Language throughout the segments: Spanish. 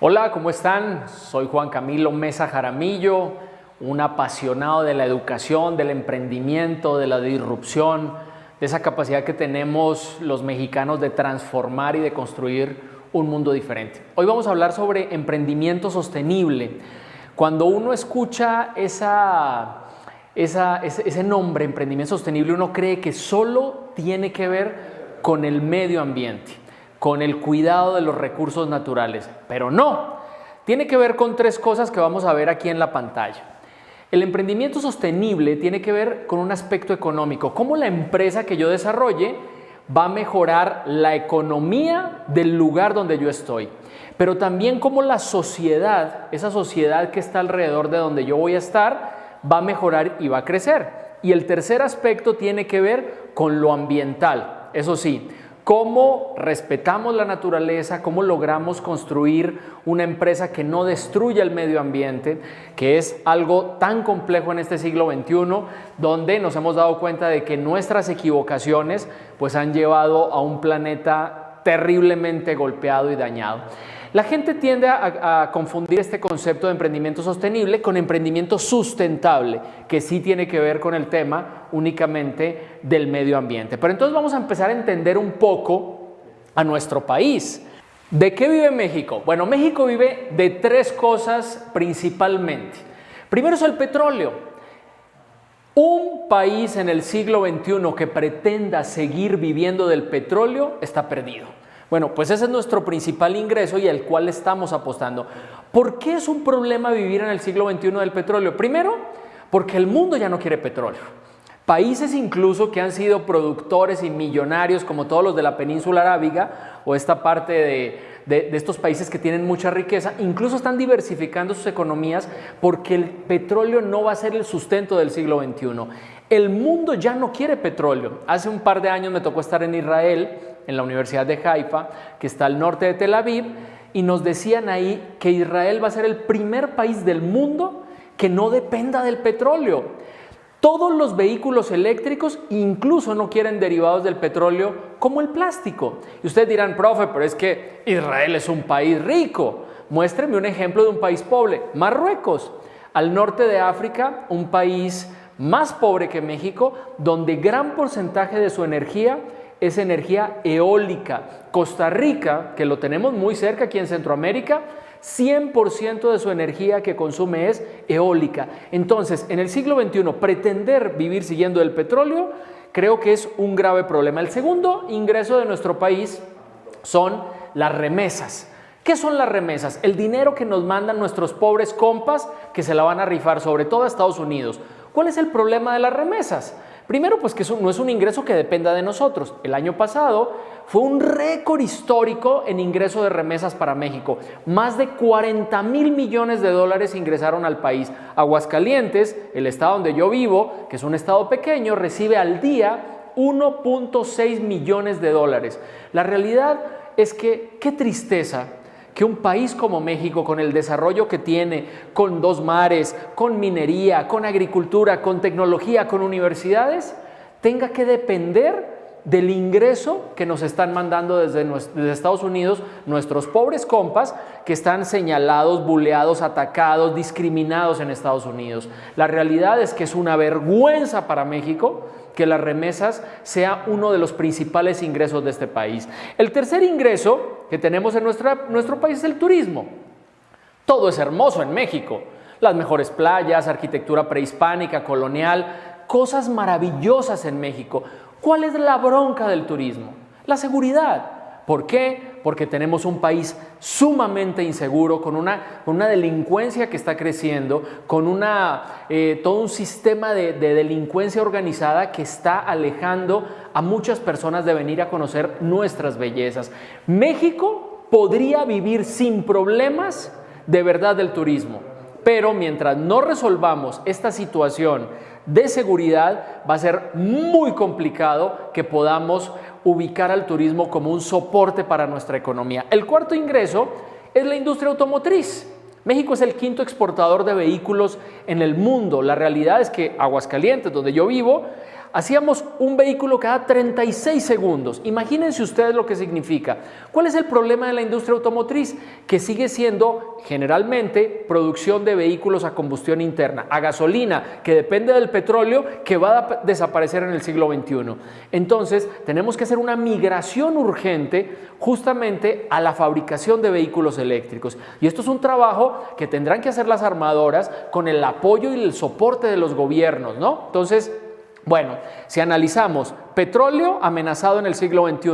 Hola, ¿cómo están? Soy Juan Camilo Mesa Jaramillo, un apasionado de la educación, del emprendimiento, de la disrupción, de esa capacidad que tenemos los mexicanos de transformar y de construir un mundo diferente. Hoy vamos a hablar sobre emprendimiento sostenible. Cuando uno escucha ese nombre, emprendimiento sostenible, uno cree que solo tiene que ver con el medio ambiente, con el cuidado de los recursos naturales, pero no, tiene que ver con tres cosas que vamos a ver aquí en la pantalla. El emprendimiento sostenible tiene que ver con un aspecto económico, cómo la empresa que yo desarrolle va a mejorar la economía del lugar donde yo estoy, pero también cómo la sociedad, esa sociedad que está alrededor de donde yo voy a estar, va a mejorar y va a crecer. Y el tercer aspecto tiene que ver con lo ambiental, eso sí, cómo respetamos la naturaleza, cómo logramos construir una empresa que no destruya el medio ambiente, que es algo tan complejo en este siglo XXI, donde nos hemos dado cuenta de que nuestras equivocaciones pues han llevado a un planeta terriblemente golpeado y dañado. La gente tiende a confundir este concepto de emprendimiento sostenible con emprendimiento sustentable, que sí tiene que ver con el tema únicamente del medio ambiente. Pero entonces vamos a empezar a entender un poco a nuestro país. ¿De qué vive México? Bueno, México vive de tres cosas principalmente. Primero es el petróleo. Un país en el siglo XXI que pretenda seguir viviendo del petróleo está perdido. Bueno, pues ese es nuestro principal ingreso y al cual estamos apostando. ¿Por qué es un problema vivir en el siglo XXI del petróleo? Primero, porque el mundo ya no quiere petróleo. Países incluso que han sido productores y millonarios, como todos los de la península arábiga o esta parte de estos países que tienen mucha riqueza, incluso están diversificando sus economías porque el petróleo no va a ser el sustento del siglo XXI. El mundo ya no quiere petróleo. Hace un par de años me tocó estar en Israel, en la Universidad de Haifa, que está al norte de Tel Aviv, y nos decían ahí que Israel va a ser el primer país del mundo que no dependa del petróleo. Todos los vehículos eléctricos incluso no quieren derivados del petróleo como el plástico. Y ustedes dirán, profe, pero es que Israel es un país rico. Muéstreme un ejemplo de un país pobre. Marruecos, al norte de África, un país más pobre que México, donde gran porcentaje de su energía es energía eólica. Costa Rica, que lo tenemos muy cerca aquí en Centroamérica, 100% de su energía que consume es eólica. Entonces, en el siglo XXI, pretender vivir siguiendo el petróleo, creo que es un grave problema. El segundo ingreso de nuestro país son las remesas. ¿Qué son las remesas? El dinero que nos mandan nuestros pobres compas que se la van a rifar, sobre todo a Estados Unidos. ¿Cuál es el problema de las remesas? Primero, pues que eso no es un ingreso que dependa de nosotros. El año pasado fue un récord histórico en ingreso de remesas para México. Más de 40,000 millones de dólares ingresaron al país. Aguascalientes, el estado donde yo vivo, que es un estado pequeño, recibe al día 1.6 millones de dólares. La realidad es que, qué tristeza que un país como México, con el desarrollo que tiene, con dos mares, con minería, con agricultura, con tecnología, con universidades, tenga que depender del ingreso que nos están mandando desde Estados Unidos nuestros pobres compas que están señalados, buleados, atacados, discriminados en Estados Unidos. La realidad es que es una vergüenza para México que las remesas sea uno de los principales ingresos de este país. El tercer ingreso que tenemos en nuestro país es el turismo. Todo es hermoso en México. Las mejores playas, arquitectura prehispánica, colonial, cosas maravillosas en México. ¿Cuál es la bronca del turismo? La seguridad. ¿Por qué? Porque tenemos un país sumamente inseguro, con una delincuencia que está creciendo, con todo un sistema de delincuencia organizada que está alejando a muchas personas de venir a conocer nuestras bellezas. México podría vivir sin problemas de verdad del turismo, pero mientras no resolvamos esta situación de seguridad, va a ser muy complicado que podamos ubicar al turismo como un soporte para nuestra economía. El cuarto ingreso es la industria automotriz. México es el quinto exportador de vehículos en el mundo. La realidad es que Aguascalientes, donde yo vivo, hacíamos un vehículo cada 36 segundos. Imagínense ustedes lo que significa. ¿Cuál es el problema de la industria automotriz? Que sigue siendo generalmente producción de vehículos a combustión interna, a gasolina, que depende del petróleo, que va a desaparecer en el siglo XXI. Entonces, tenemos que hacer una migración urgente justamente a la fabricación de vehículos eléctricos. Y esto es un trabajo que tendrán que hacer las armadoras con el apoyo y el soporte de los gobiernos, ¿no? Entonces, bueno, si analizamos petróleo amenazado en el siglo XXI,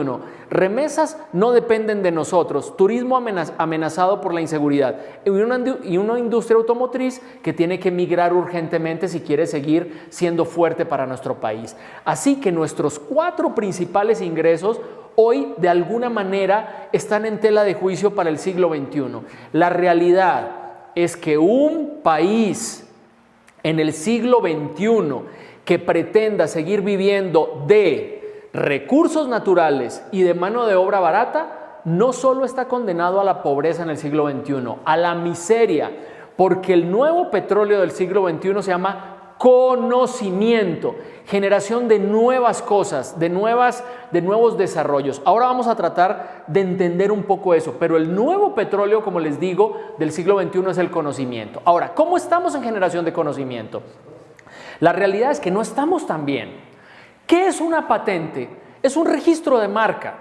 remesas no dependen de nosotros, turismo amenazado por la inseguridad y una industria automotriz que tiene que migrar urgentemente si quiere seguir siendo fuerte para nuestro país. Así que nuestros 4 principales ingresos hoy de alguna manera están en tela de juicio para el siglo XXI. La realidad es que un país en el siglo XXI que pretenda seguir viviendo de recursos naturales y de mano de obra barata, no solo está condenado a la pobreza en el siglo XXI, a la miseria, porque el nuevo petróleo del siglo XXI se llama conocimiento, generación de nuevas cosas, de nuevos desarrollos. Ahora vamos a tratar de entender un poco eso, pero el nuevo petróleo, como les digo, del siglo XXI es el conocimiento. Ahora, ¿cómo estamos en generación de conocimiento? La realidad es que no estamos tan bien. ¿Qué es una patente? Es un registro de marca.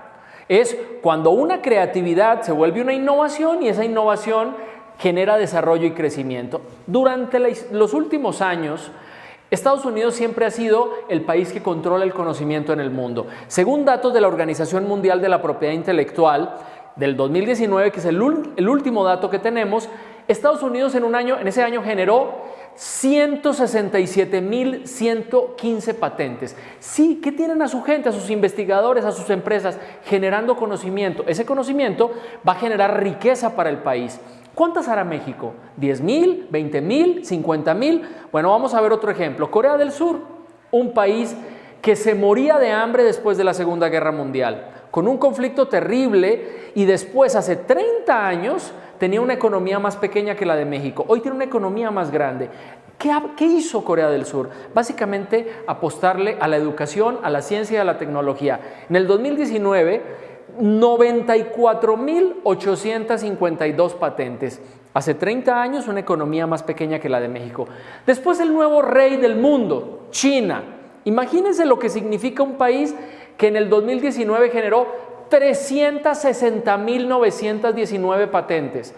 Es cuando una creatividad se vuelve una innovación y esa innovación genera desarrollo y crecimiento. Durante los últimos años, Estados Unidos siempre ha sido el país que controla el conocimiento en el mundo. Según datos de la Organización Mundial de la Propiedad Intelectual del 2019, que es el último dato que tenemos, Estados Unidos en ese año generó 167.115 patentes. Sí, ¿qué tienen a su gente, a sus investigadores, a sus empresas generando conocimiento? Ese conocimiento va a generar riqueza para el país. ¿Cuántas hará México? ¿10,000? ¿20,000? ¿50,000? Bueno, vamos a ver otro ejemplo. Corea del Sur, un país que se moría de hambre después de la Segunda Guerra Mundial, con un conflicto terrible y después, hace 30 años, tenía una economía más pequeña que la de México. Hoy tiene una economía más grande. ¿Qué hizo Corea del Sur? Básicamente apostarle a la educación, a la ciencia y a la tecnología. En el 2019, 94.852 patentes. Hace 30 años, una economía más pequeña que la de México. Después, el nuevo rey del mundo, China. Imagínense lo que significa un país que en el 2019 generó 360.919 patentes.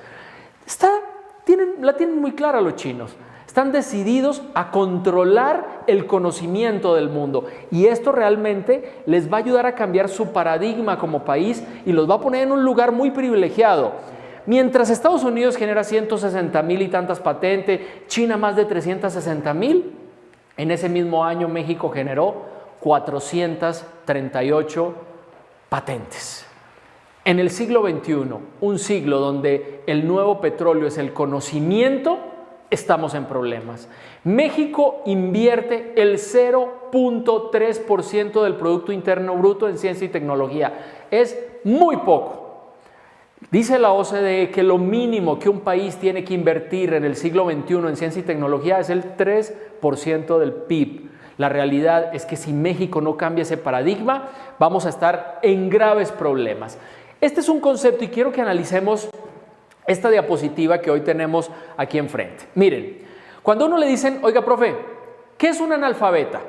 La tienen muy clara los chinos. Están decididos a controlar el conocimiento del mundo y esto realmente les va a ayudar a cambiar su paradigma como país y los va a poner en un lugar muy privilegiado. Mientras Estados Unidos genera 160,000 y tantas patentes, China más de 360,000, en ese mismo año México generó 438 patentes. En el siglo XXI, un siglo donde el nuevo petróleo es el conocimiento, estamos en problemas. México invierte el 0.3% del Producto Interno Bruto en ciencia y tecnología. Es muy poco. Dice la OCDE que lo mínimo que un país tiene que invertir en el siglo XXI en ciencia y tecnología es el 3% del PIB. La realidad es que si México no cambia ese paradigma, vamos a estar en graves problemas. Este es un concepto y quiero que analicemos esta diapositiva que hoy tenemos aquí enfrente. Miren, cuando a uno le dicen, oiga, profe, ¿qué es un analfabeta?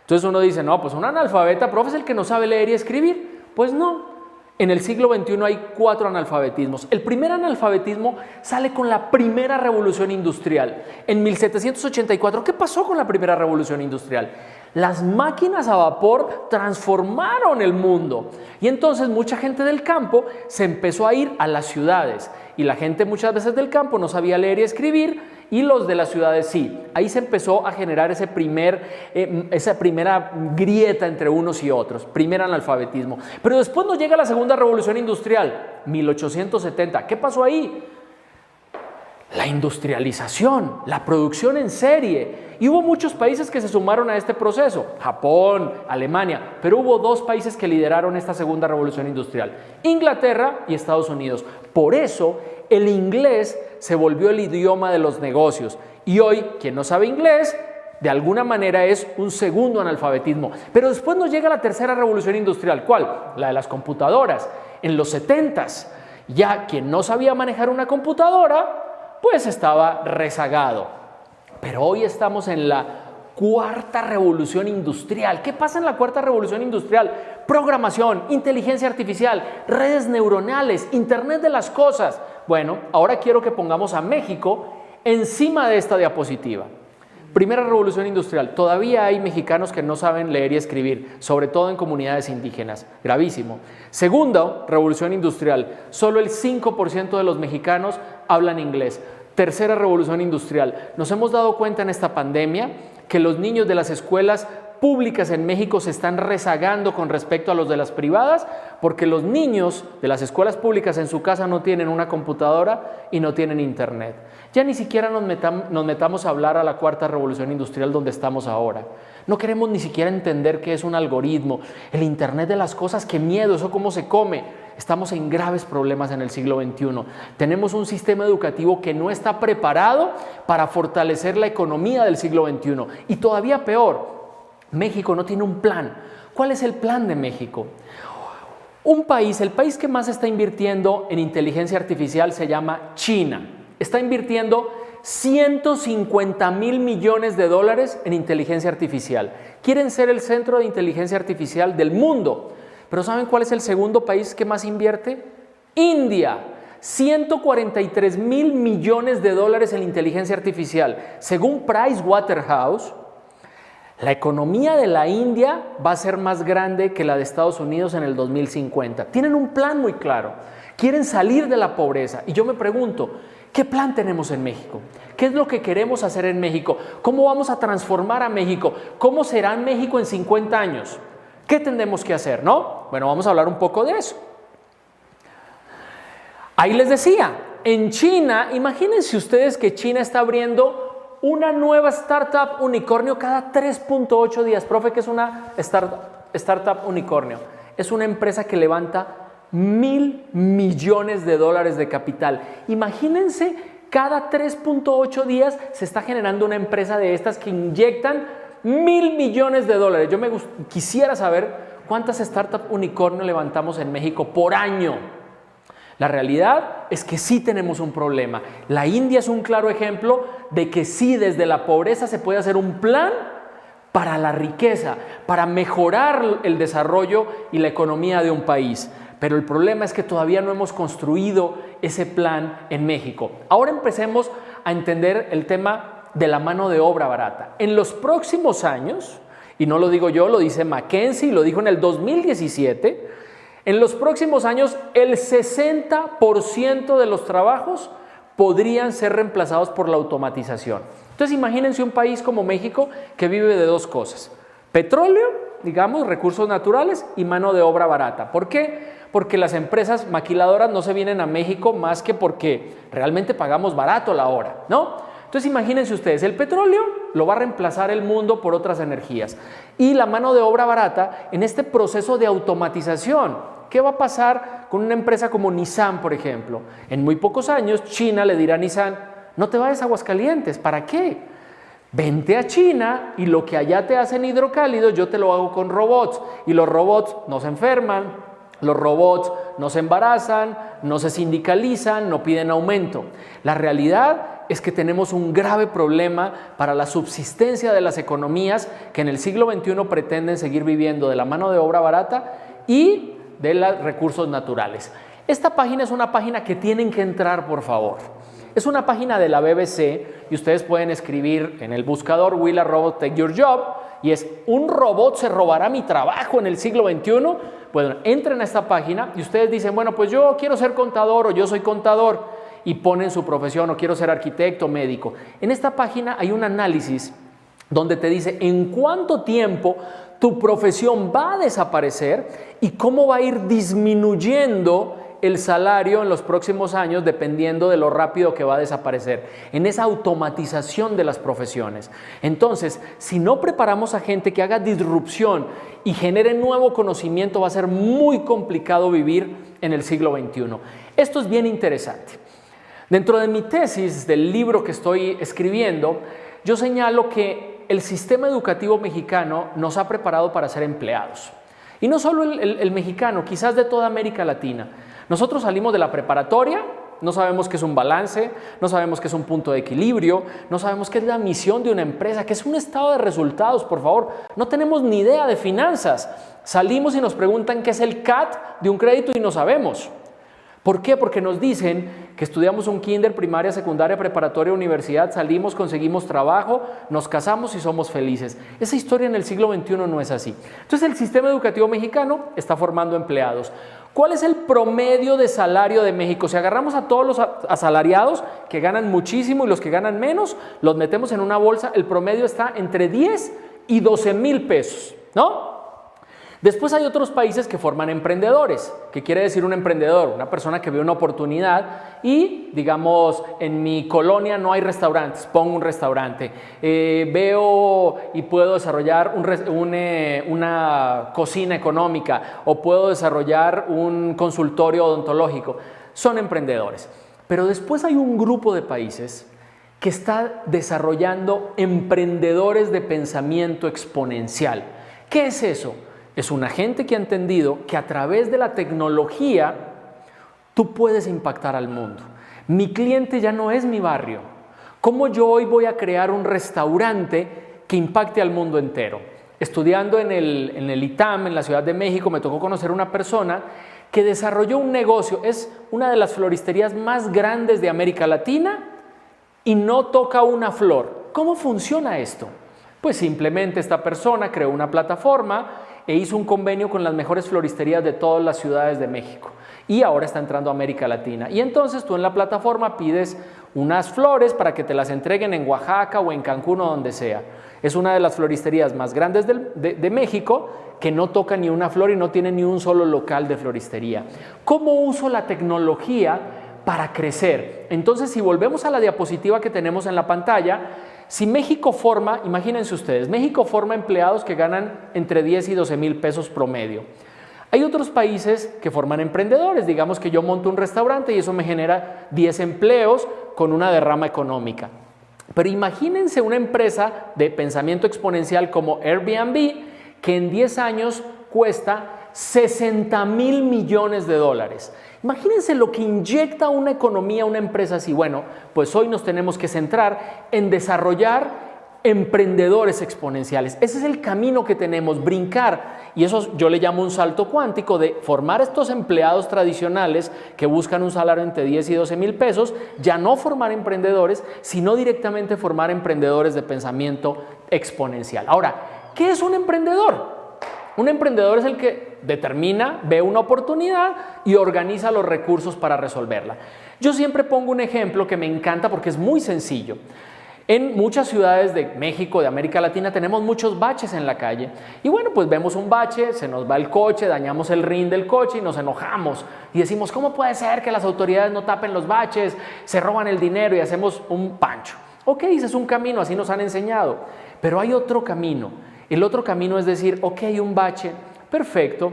Entonces uno dice, no, pues un analfabeta, profe, es el que no sabe leer y escribir. Pues no. En el siglo XXI hay 4 analfabetismos. El primer analfabetismo sale con la primera revolución industrial. En 1784, ¿qué pasó con la primera revolución industrial? Las máquinas a vapor transformaron el mundo y entonces mucha gente del campo se empezó a ir a las ciudades y la gente muchas veces del campo no sabía leer y escribir y los de las ciudades sí. Ahí se empezó a generar esa primera grieta entre unos y otros, primer analfabetismo. Pero después nos llega la segunda revolución industrial, 1870. ¿Qué pasó ahí? La industrialización, la producción en serie. Y hubo muchos países que se sumaron a este proceso, Japón, Alemania, pero hubo 2 países que lideraron esta segunda revolución industrial, Inglaterra y Estados Unidos. Por eso el inglés se volvió el idioma de los negocios. Y hoy, quien no sabe inglés, de alguna manera es un segundo analfabetismo. Pero después nos llega la tercera revolución industrial. ¿Cuál? La de las computadoras. En los 70s, ya quien no sabía manejar una computadora, pues estaba rezagado. Pero hoy estamos en la cuarta revolución industrial. ¿Qué pasa en la cuarta revolución industrial? Programación, inteligencia artificial, redes neuronales, Internet de las cosas. Bueno, ahora quiero que pongamos a México encima de esta diapositiva. Primera revolución industrial. Todavía hay mexicanos que no saben leer y escribir, sobre todo en comunidades indígenas. Gravísimo. Segunda revolución industrial. Solo el 5% de los mexicanos hablan inglés. Tercera revolución industrial. Nos hemos dado cuenta en esta pandemia que los niños de las escuelas públicas en México se están rezagando con respecto a los de las privadas, porque los niños de las escuelas públicas en su casa no tienen una computadora y no tienen internet. Ya ni siquiera nos metamos a hablar a la cuarta revolución industrial donde estamos ahora. No queremos ni siquiera entender qué es un algoritmo, el internet de las cosas, qué miedo, eso cómo se come. Estamos en graves problemas en el siglo XXI. Tenemos un sistema educativo que no está preparado para fortalecer la economía del siglo XXI. Y todavía peor, México no tiene un plan. ¿Cuál es el plan de México? El país que más está invirtiendo en inteligencia artificial se llama China. Está invirtiendo 150,000 millones de dólares en inteligencia artificial. Quieren ser el centro de inteligencia artificial del mundo. Pero ¿saben cuál es el segundo país que más invierte? India. 143,000 millones de dólares en inteligencia artificial. Según Pricewaterhouse, la economía de la India va a ser más grande que la de Estados Unidos en el 2050. Tienen un plan muy claro. Quieren salir de la pobreza. Y yo me pregunto, ¿qué plan tenemos en México? ¿Qué es lo que queremos hacer en México? ¿Cómo vamos a transformar a México? ¿Cómo será México en 50 años? ¿Qué tendremos que hacer, no? Bueno, vamos a hablar un poco de eso. Ahí les decía, en China, imagínense ustedes que China está abriendo una nueva startup unicornio cada 3.8 días. Profe, ¿qué es una startup unicornio? Es una empresa que levanta 1,000 millones de dólares de capital. Imagínense, cada 3.8 días se está generando una empresa de estas que inyectan 1,000 millones de dólares. Yo quisiera saber cuántas startups unicornio levantamos en México por año. La realidad es que sí tenemos un problema. La India es un claro ejemplo de que sí, desde la pobreza se puede hacer un plan para la riqueza, para mejorar el desarrollo y la economía de un país. Pero el problema es que todavía no hemos construido ese plan en México. Ahora empecemos a entender el tema de la mano de obra barata. En los próximos años, y no lo digo yo, lo dice McKinsey, lo dijo en el 2017, en los próximos años el 60% de los trabajos podrían ser reemplazados por la automatización. Entonces imagínense un país como México que vive de dos cosas: petróleo, digamos, recursos naturales, y mano de obra barata. ¿Por qué? Porque las empresas maquiladoras no se vienen a México más que porque realmente pagamos barato la hora, ¿no? Entonces imagínense ustedes, el petróleo lo va a reemplazar el mundo por otras energías. Y la mano de obra barata en este proceso de automatización. ¿Qué va a pasar con una empresa como Nissan, por ejemplo? En muy pocos años China le dirá a Nissan: no te vayas a Aguascalientes, ¿para qué? Vente a China y lo que allá te hacen hidrocálidos yo te lo hago con robots. Y los robots no se enferman, los robots no se embarazan, no se sindicalizan, no piden aumento. La realidad es que tenemos un grave problema para la subsistencia de las economías que en el siglo XXI pretenden seguir viviendo de la mano de obra barata y de los recursos naturales. Esta página es una página que tienen que entrar, por favor. Es una página de la BBC y ustedes pueden escribir en el buscador "Will a robot take your job?" y es "¿un robot se robará mi trabajo en el siglo XXI?" Bueno, entren a esta página y ustedes dicen: bueno, pues yo quiero ser contador o yo soy contador, y ponen su profesión, o quiero ser arquitecto, médico. En esta página hay un análisis donde te dice en cuánto tiempo tu profesión va a desaparecer y cómo va a ir disminuyendo el salario en los próximos años dependiendo de lo rápido que va a desaparecer, en esa automatización de las profesiones. Entonces, si no preparamos a gente que haga disrupción y genere nuevo conocimiento, va a ser muy complicado vivir en el siglo XXI. Esto es bien interesante. Dentro de mi tesis, del libro que estoy escribiendo, yo señalo que el sistema educativo mexicano nos ha preparado para ser empleados. Y no solo el mexicano, quizás de toda América Latina. Nosotros salimos de la preparatoria, no sabemos qué es un balance, no sabemos qué es un punto de equilibrio, no sabemos qué es la misión de una empresa, qué es un estado de resultados, por favor. No tenemos ni idea de finanzas. Salimos y nos preguntan qué es el CAT de un crédito y no sabemos. ¿Por qué? Porque nos dicen que estudiamos un kinder, primaria, secundaria, preparatoria, universidad, salimos, conseguimos trabajo, nos casamos y somos felices. Esa historia en el siglo XXI no es así. Entonces el sistema educativo mexicano está formando empleados. ¿Cuál es el promedio de salario de México? Si agarramos a todos los asalariados que ganan muchísimo y los que ganan menos, los metemos en una bolsa, el promedio está entre 10 y 12 mil pesos, ¿no? Después hay otros países que forman emprendedores. ¿Qué quiere decir un emprendedor? Una persona que ve una oportunidad y, digamos, en mi colonia no hay restaurantes, pongo un restaurante. Veo y puedo desarrollar una cocina económica o puedo desarrollar un consultorio odontológico. Son emprendedores. Pero después hay un grupo de países que está desarrollando emprendedores de pensamiento exponencial. ¿Qué es eso? Es una gente que ha entendido que a través de la tecnología tú puedes impactar al mundo. Mi cliente ya no es mi barrio. ¿Cómo yo hoy voy a crear un restaurante que impacte al mundo entero? Estudiando en el ITAM, en la Ciudad de México, me tocó conocer una persona que desarrolló un negocio. Es una de las floristerías más grandes de América Latina y no toca una flor. ¿Cómo funciona esto? Pues simplemente esta persona creó una plataforma e hizo un convenio con las mejores floristerías de todas las ciudades de México y ahora está entrando a América Latina. Y entonces tú en la plataforma pides unas flores para que te las entreguen en Oaxaca o en Cancún o donde sea. Es una de las floristerías más grandes de México que no toca ni una flor y no tiene ni un solo local de floristería. ¿Cómo uso la tecnología para crecer? Entonces, si volvemos a la diapositiva que tenemos en la pantalla, si México forma, imagínense ustedes, México forma empleados que ganan entre 10 y 12 mil pesos promedio. Hay otros países que forman emprendedores, digamos que yo monto un restaurante y eso me genera 10 empleos con una derrama económica. Pero imagínense una empresa de pensamiento exponencial como Airbnb que en 10 años cuesta 60 mil millones de dólares. Imagínense lo que inyecta una economía, una empresa así. Bueno, pues hoy nos tenemos que centrar en desarrollar emprendedores exponenciales. Ese es el camino que tenemos, brincar. Y eso yo le llamo un salto cuántico de formar estos empleados tradicionales que buscan un salario entre 10 y 12 mil pesos, ya no formar emprendedores, sino directamente formar emprendedores de pensamiento exponencial. Ahora, ¿qué es un emprendedor? Un emprendedor es el que determina, ve una oportunidad y organiza los recursos para resolverla. Yo siempre pongo un ejemplo que me encanta porque es muy sencillo. En muchas ciudades de México, de América Latina, tenemos muchos baches en la calle. Y bueno, pues vemos un bache, se nos va el coche, dañamos el rin del coche y nos enojamos. Y decimos, ¿cómo puede ser que las autoridades no tapen los baches, se roban el dinero y hacemos un pancho? Ok, ese es un camino, así nos han enseñado. Pero hay otro camino. El otro camino es decir, ok, un bache, perfecto,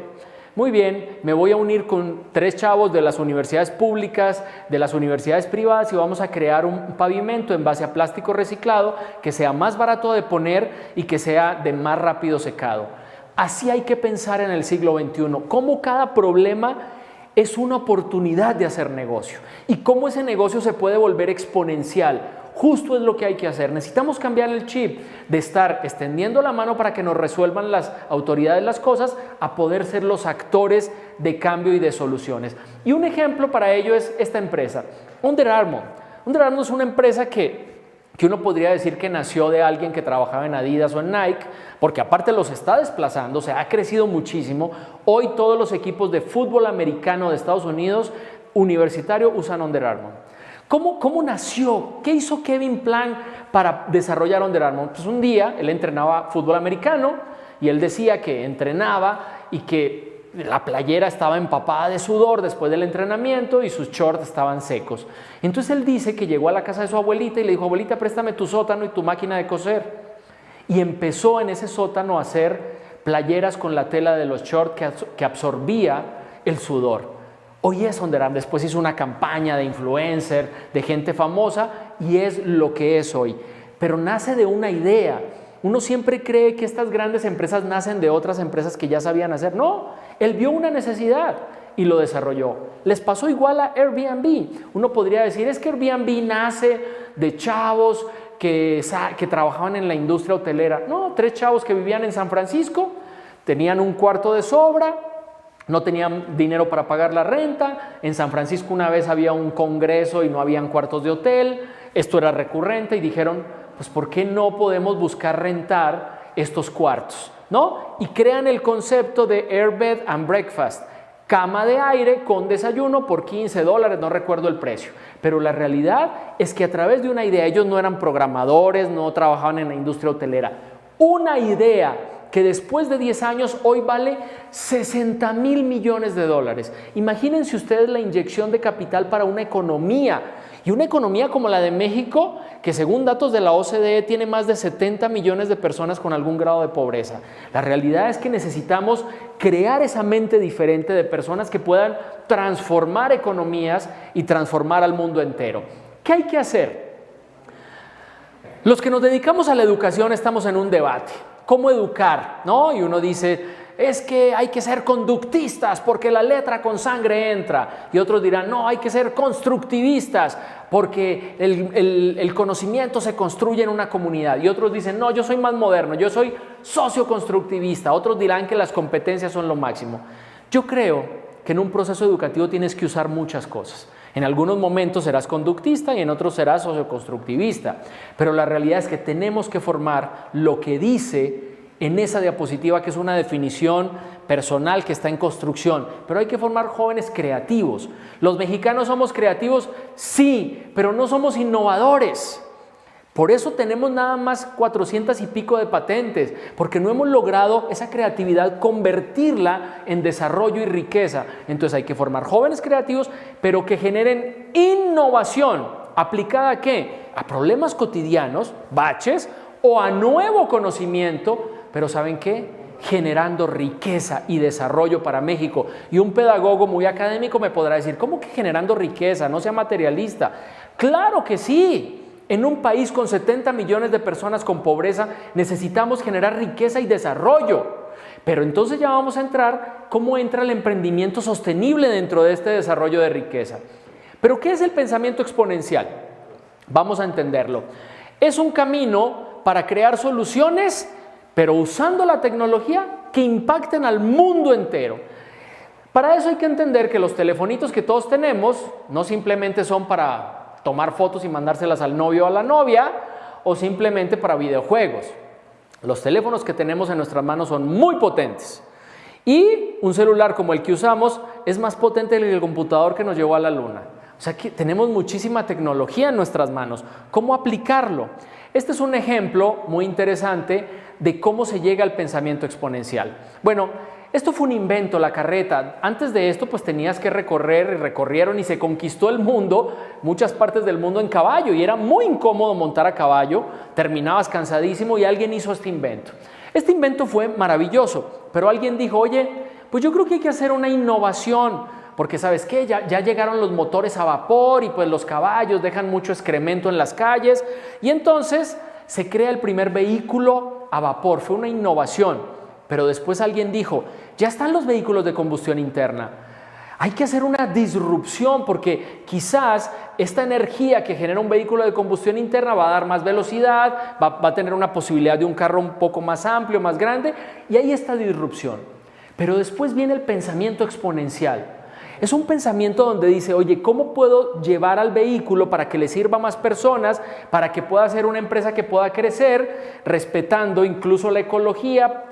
muy bien, me voy a unir con 3 chavos de las universidades públicas, de las universidades privadas y vamos a crear un pavimento en base a plástico reciclado que sea más barato de poner y que sea de más rápido secado. Así hay que pensar en el siglo XXI, cómo cada problema es una oportunidad de hacer negocio y cómo ese negocio se puede volver exponencial. Justo es lo que hay que hacer. Necesitamos cambiar el chip de estar extendiendo la mano para que nos resuelvan las autoridades las cosas a poder ser los actores de cambio y de soluciones. Y un ejemplo para ello es esta empresa, Under Armour. Under Armour es una empresa que uno podría decir que nació de alguien que trabajaba en Adidas o en Nike, porque aparte los está desplazando, o sea, ha crecido muchísimo. Hoy todos los equipos de fútbol americano de Estados Unidos universitario usan Under Armour. ¿Cómo nació? ¿Qué hizo Kevin Plank para desarrollar Under Armour? Pues un día él entrenaba fútbol americano y él decía que entrenaba y que la playera estaba empapada de sudor después del entrenamiento y sus shorts estaban secos. Entonces él dice que llegó a la casa de su abuelita y le dijo, abuelita, préstame tu sótano y tu máquina de coser. Y empezó en ese sótano a hacer playeras con la tela de los shorts que absorbía el sudor. Hoy es Under Armour, después hizo una campaña de influencer, de gente famosa y es lo que es hoy. Pero nace de una idea Uno siempre cree que estas grandes empresas nacen de otras empresas que ya sabían hacer. No, él vio una necesidad y lo desarrolló. Les pasó igual a Airbnb. Uno podría decir, es que Airbnb nace de chavos que trabajaban en la industria hotelera. No, 3 chavos que vivían en San Francisco, tenían un cuarto de sobra, no tenían dinero para pagar la renta. En San Francisco una vez había un congreso y no habían cuartos de hotel. Esto era recurrente y dijeron, pues ¿por qué no podemos buscar rentar estos cuartos? ¿No? Y crean el concepto de Airbed and Breakfast. Cama de aire con desayuno por $15, no recuerdo el precio. Pero la realidad es que a través de una idea, ellos no eran programadores, no trabajaban en la industria hotelera. Una idea que después de 10 años hoy vale $60,000 millones. Imagínense ustedes la inyección de capital para una economía. Y una economía como la de México, que según datos de la OCDE tiene más de 70 millones de personas con algún grado de pobreza. La realidad es que necesitamos crear esa mente diferente de personas que puedan transformar economías y transformar al mundo entero. ¿Qué hay que hacer? Los que nos dedicamos a la educación estamos en un debate. ¿Cómo educar? ¿No? Y uno dice, es que hay que ser conductistas porque la letra con sangre entra. Y otros dirán, no, hay que ser constructivistas porque el conocimiento se construye en una comunidad. Y otros dicen, no, yo soy más moderno, yo soy socioconstructivista. Otros dirán que las competencias son lo máximo. Yo creo que en un proceso educativo tienes que usar muchas cosas. En algunos momentos serás conductista y en otros serás socioconstructivista. Pero la realidad es que tenemos que formar lo que dice en esa diapositiva, que es una definición personal que está en construcción. Pero hay que formar jóvenes creativos. ¿Los mexicanos somos creativos? Sí, pero no somos innovadores. Por eso tenemos nada más 400 y pico de patentes, porque no hemos logrado esa creatividad convertirla en desarrollo y riqueza. Entonces hay que formar jóvenes creativos, pero que generen innovación. ¿Aplicada a qué? A problemas cotidianos, baches, o a nuevo conocimiento, pero ¿saben qué? Generando riqueza y desarrollo para México. Y un pedagogo muy académico me podrá decir, ¿cómo que generando riqueza? No sea materialista. ¡Claro que sí! En un país con 70 millones de personas con pobreza necesitamos generar riqueza y desarrollo. Pero entonces ya vamos a entrar, ¿cómo entra el emprendimiento sostenible dentro de este desarrollo de riqueza? ¿Pero qué es el pensamiento exponencial? Vamos a entenderlo. Es un camino para crear soluciones, pero usando la tecnología que impacten al mundo entero. Para eso hay que entender que los telefonitos que todos tenemos no simplemente son para tomar fotos y mandárselas al novio o a la novia, o simplemente para videojuegos. Los teléfonos que tenemos en nuestras manos son muy potentes. Y un celular como el que usamos es más potente que el computador que nos llevó a la luna. O sea que tenemos muchísima tecnología en nuestras manos. ¿Cómo aplicarlo? Este es un ejemplo muy interesante de cómo se llega al pensamiento exponencial. Bueno, esto fue un invento, la carreta. Antes de esto, pues tenías que recorrer y recorrieron y se conquistó el mundo, muchas partes del mundo en caballo, y era muy incómodo montar a caballo, terminabas cansadísimo y alguien hizo este invento. Este invento fue maravilloso, pero alguien dijo, oye, pues yo creo que hay que hacer una innovación, porque ¿sabes qué? Ya llegaron los motores a vapor y pues los caballos dejan mucho excremento en las calles, y entonces se crea el primer vehículo a vapor. Fue una innovación. Pero después alguien dijo, ya están los vehículos de combustión interna. Hay que hacer una disrupción porque quizás esta energía que genera un vehículo de combustión interna va a dar más velocidad, va a tener una posibilidad de un carro un poco más amplio, más grande, y ahí está disrupción. Pero después viene el pensamiento exponencial. Es un pensamiento donde dice, oye, ¿cómo puedo llevar al vehículo para que le sirva a más personas, para que pueda ser una empresa que pueda crecer, respetando incluso la ecología?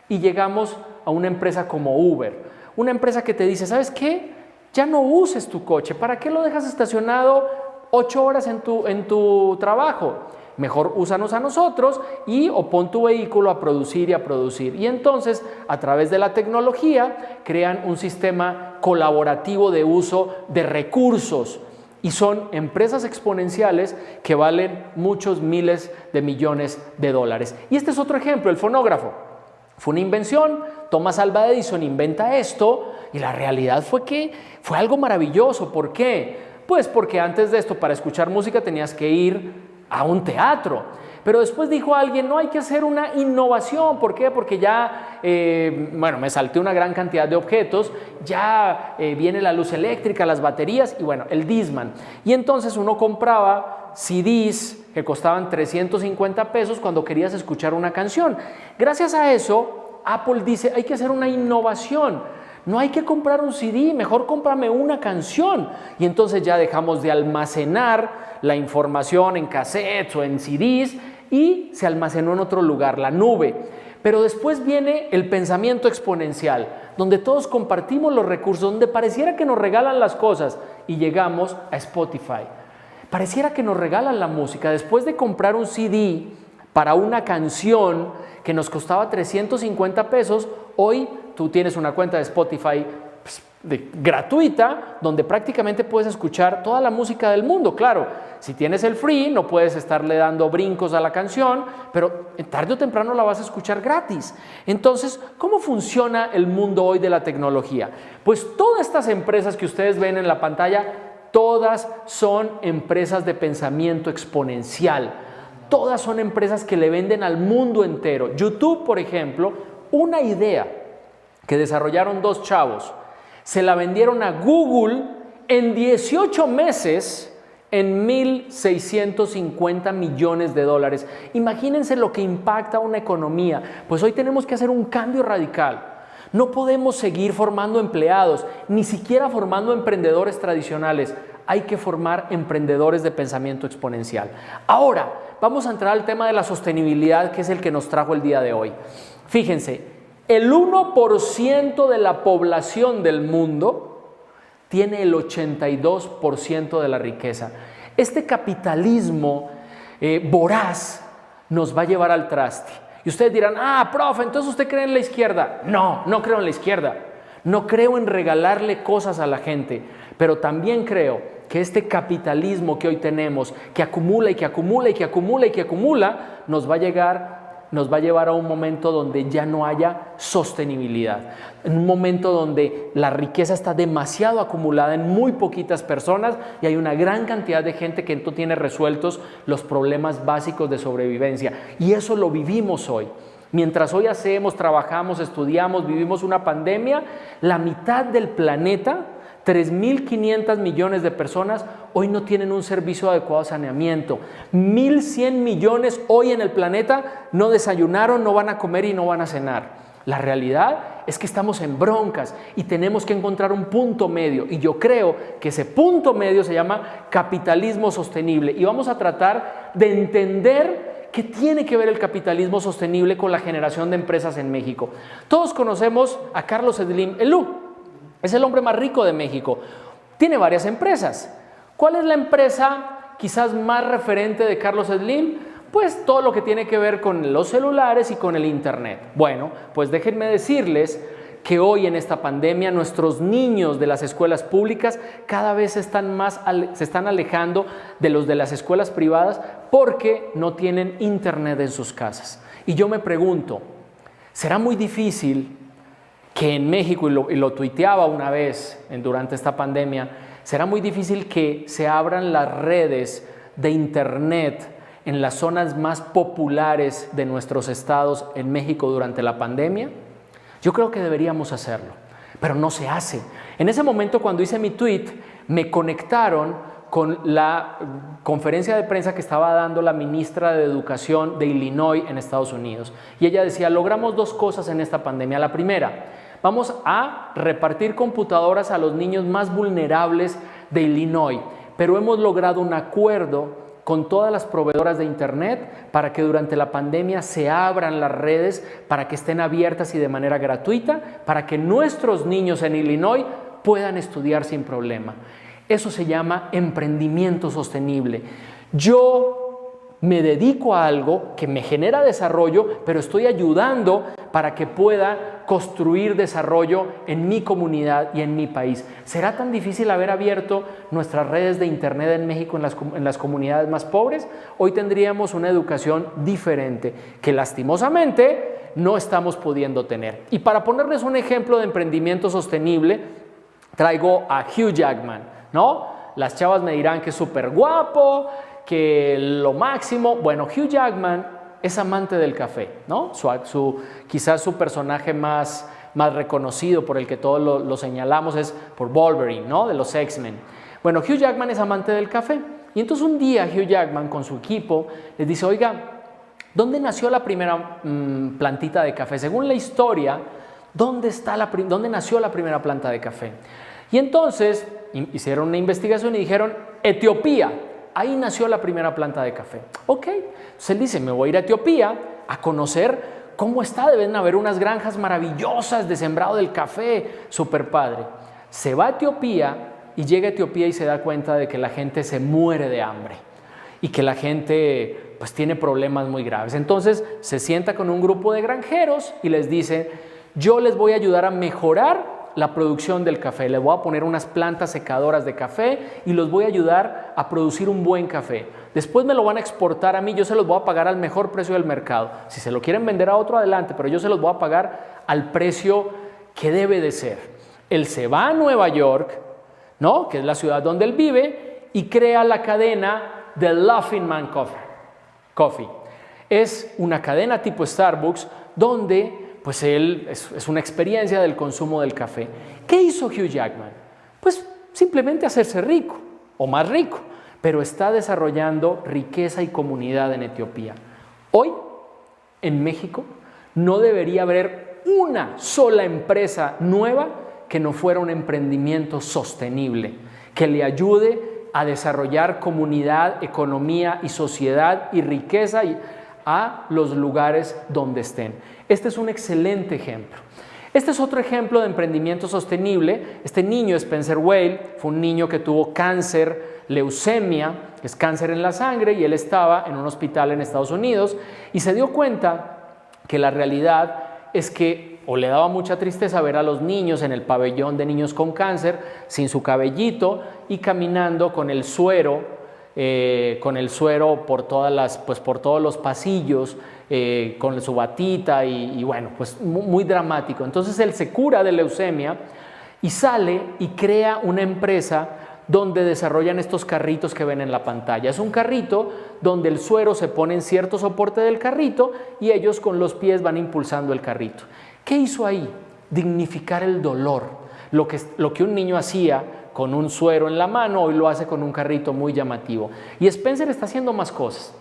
Y llegamos a una empresa como Uber, una empresa que te dice, ¿sabes qué? Ya no uses tu coche, ¿para qué lo dejas estacionado 8 horas en tu trabajo? Mejor úsanos a nosotros o pon tu vehículo a producir y a producir. Y entonces, a través de la tecnología, crean un sistema colaborativo de uso de recursos. Y son empresas exponenciales que valen muchos miles de millones de dólares. Y este es otro ejemplo, el fonógrafo. Fue una invención, Thomas Alva Edison inventa esto y la realidad fue que fue algo maravilloso. ¿Por qué? Pues porque antes de esto, para escuchar música tenías que ir a un teatro. Pero después dijo alguien, no, hay que hacer una innovación. ¿Por qué? Porque ya, bueno, me salté una gran cantidad de objetos, ya viene la luz eléctrica, las baterías y bueno, el Discman. Y entonces uno compraba CDs que costaban 350 pesos cuando querías escuchar una canción. Gracias a eso, Apple dice, hay que hacer una innovación. No hay que comprar un CD, mejor cómprame una canción. Y entonces ya dejamos de almacenar la información en cassettes o en CDs y se almacenó en otro lugar, la nube. Pero después viene el pensamiento exponencial, donde todos compartimos los recursos, donde pareciera que nos regalan las cosas y llegamos a Spotify. Pareciera que nos regalan la música. Después de comprar un CD para una canción que nos costaba 350 pesos, hoy tú tienes una cuenta de Spotify gratuita donde prácticamente puedes escuchar toda la música del mundo. Claro, si tienes el free no puedes estarle dando brincos a la canción, pero tarde o temprano la vas a escuchar gratis. Entonces, ¿cómo funciona el mundo hoy de la tecnología? Pues todas estas empresas que ustedes ven en la pantalla, todas son empresas de pensamiento exponencial. Todas son empresas que le venden al mundo entero. YouTube, por ejemplo, una idea que desarrollaron dos chavos, se la vendieron a Google en 18 meses en $1,650 millones. Imagínense lo que impacta una economía. Pues hoy tenemos que hacer un cambio radical. No podemos seguir formando empleados, ni siquiera formando emprendedores tradicionales. Hay que formar emprendedores de pensamiento exponencial. Ahora, vamos a entrar al tema de la sostenibilidad, que es el que nos trajo el día de hoy. Fíjense, el 1% de la población del mundo tiene el 82% de la riqueza. Este capitalismo voraz nos va a llevar al traste. Y ustedes dirán, profe, entonces usted cree en la izquierda. No, no creo en la izquierda. No creo en regalarle cosas a la gente, pero también creo que este capitalismo que hoy tenemos, que acumula y que acumula y que acumula y que acumula, nos va a llevar a un momento donde ya no haya sostenibilidad, en un momento donde la riqueza está demasiado acumulada en muy poquitas personas y hay una gran cantidad de gente que no tiene resueltos los problemas básicos de sobrevivencia. Y eso lo vivimos hoy. Mientras hoy hacemos, trabajamos, estudiamos, vivimos una pandemia, la mitad del planeta, 3.500 millones de personas, hoy no tienen un servicio adecuado de saneamiento. 1.100 millones hoy en el planeta no desayunaron, no van a comer y no van a cenar. La realidad es que estamos en broncas y tenemos que encontrar un punto medio. Y yo creo que ese punto medio se llama capitalismo sostenible. Y vamos a tratar de entender qué tiene que ver el capitalismo sostenible con la generación de empresas en México. Todos conocemos a Carlos Slim Helú. Es el hombre más rico de México. Tiene varias empresas. ¿Cuál es la empresa quizás más referente de Carlos Slim? Pues todo lo que tiene que ver con los celulares y con el internet. Bueno, pues déjenme decirles que hoy en esta pandemia nuestros niños de las escuelas públicas cada vez se están alejando de los de las escuelas privadas porque no tienen internet en sus casas. Y yo me pregunto, ¿será muy difícil que en México, y lo tuiteaba una vez durante esta pandemia, será muy difícil que se abran las redes de internet en las zonas más populares de nuestros estados en México durante la pandemia? Yo creo que deberíamos hacerlo, pero no se hace. En ese momento, cuando hice mi tweet, me conectaron con la conferencia de prensa que estaba dando la ministra de Educación de Illinois en Estados Unidos. Y ella decía, logramos dos cosas en esta pandemia. La primera, vamos a repartir computadoras a los niños más vulnerables de Illinois, pero hemos logrado un acuerdo con todas las proveedoras de internet para que durante la pandemia se abran las redes para que estén abiertas y de manera gratuita, para que nuestros niños en Illinois puedan estudiar sin problema. Eso se llama emprendimiento sostenible. Yo me dedico a algo que me genera desarrollo, pero estoy ayudando para que pueda construir desarrollo en mi comunidad y en mi país. ¿Será tan difícil haber abierto nuestras redes de internet en México en las comunidades más pobres? Hoy tendríamos una educación diferente que lastimosamente no estamos pudiendo tener. Y para ponerles un ejemplo de emprendimiento sostenible, traigo a Hugh Jackman, ¿no? Las chavas me dirán que es súper guapo, que lo máximo. Bueno, Hugh Jackman es amante del café, ¿no? Quizás su personaje más reconocido, por el que todos lo señalamos, es por Wolverine, ¿no? De los X-Men. Bueno, Hugh Jackman es amante del café. Y entonces un día Hugh Jackman con su equipo les dice, oiga, ¿dónde nació la primera plantita de café? Según la historia, ¿dónde nació la primera planta de café? Y entonces hicieron una investigación y dijeron, Etiopía, ahí nació la primera planta de café. Ok, entonces él dice, me voy a ir a Etiopía a conocer cómo está, deben haber unas granjas maravillosas de sembrado del café, súper padre. Se va a Etiopía y llega a Etiopía y se da cuenta de que la gente se muere de hambre y que la gente pues tiene problemas muy graves. Entonces se sienta con un grupo de granjeros y les dice, yo les voy a ayudar a mejorar la producción del café, les voy a poner unas plantas secadoras de café y los voy a ayudar a producir un buen café. Después me lo van a exportar a mí, yo se los voy a pagar al mejor precio del mercado. Si se lo quieren vender a otro, adelante, pero yo se los voy a pagar al precio que debe de ser. Él se va a Nueva York, ¿no? Que es la ciudad donde él vive, y crea la cadena The Laughing Man Coffee. Es una cadena tipo Starbucks donde pues él es una experiencia del consumo del café. ¿Qué hizo Hugh Jackman? Pues simplemente hacerse rico o más rico, pero está desarrollando riqueza y comunidad en Etiopía. Hoy, en México, no debería haber una sola empresa nueva que no fuera un emprendimiento sostenible, que le ayude a desarrollar comunidad, economía y sociedad y riqueza a los lugares donde estén. Este es un excelente ejemplo. Este es otro ejemplo de emprendimiento sostenible. Este niño, Spencer Whale, fue un niño que tuvo cáncer, leucemia, que es cáncer en la sangre, y él estaba en un hospital en Estados Unidos y se dio cuenta que la realidad es que o le daba mucha tristeza ver a los niños en el pabellón de niños con cáncer, sin su cabellito y caminando con el suero por todos los pasillos, con su batita y bueno, pues muy dramático. Entonces él se cura de leucemia y sale y crea una empresa donde desarrollan estos carritos que ven en la pantalla. Es un carrito donde el suero se pone en cierto soporte del carrito y ellos con los pies van impulsando el carrito. ¿Qué hizo ahí? Dignificar el dolor. Lo que un niño hacía con un suero en la mano, hoy lo hace con un carrito muy llamativo. Y Spencer está haciendo más cosas.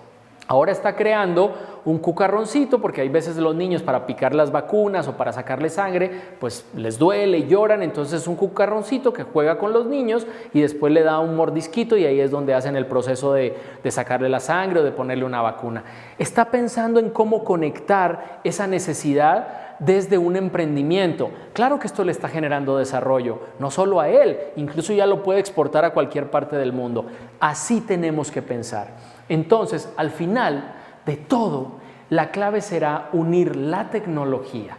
Ahora está creando un cucarroncito, porque hay veces los niños para picar las vacunas o para sacarle sangre, pues les duele y lloran, entonces es un cucarroncito que juega con los niños y después le da un mordisquito y ahí es donde hacen el proceso de sacarle la sangre o de ponerle una vacuna. Está pensando en cómo conectar esa necesidad desde un emprendimiento. Claro que esto le está generando desarrollo, no solo a él, incluso ya lo puede exportar a cualquier parte del mundo. Así tenemos que pensar. Entonces, al final de todo, la clave será unir la tecnología,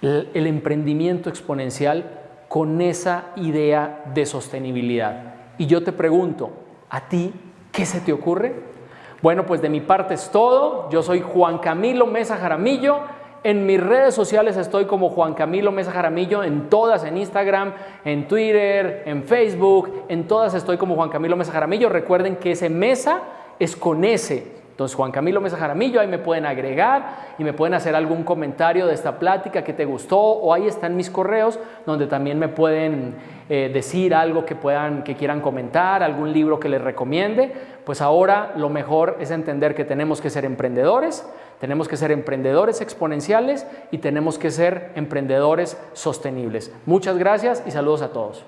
el emprendimiento exponencial con esa idea de sostenibilidad. Y yo te pregunto, ¿a ti qué se te ocurre? Bueno, pues de mi parte es todo. Yo soy Juan Camilo Mesa Jaramillo. En mis redes sociales estoy como Juan Camilo Mesa Jaramillo, en todas, en Instagram, en Twitter, en Facebook, en todas estoy como Juan Camilo Mesa Jaramillo. Recuerden que ese Mesa es con S. Entonces, Juan Camilo Mesa Jaramillo, ahí me pueden agregar y me pueden hacer algún comentario de esta plática que te gustó, o ahí están mis correos donde también me pueden decir algo que quieran comentar, algún libro que les recomiende. Pues ahora lo mejor es entender que tenemos que ser emprendedores exponenciales y tenemos que ser emprendedores sostenibles. Muchas gracias y saludos a todos.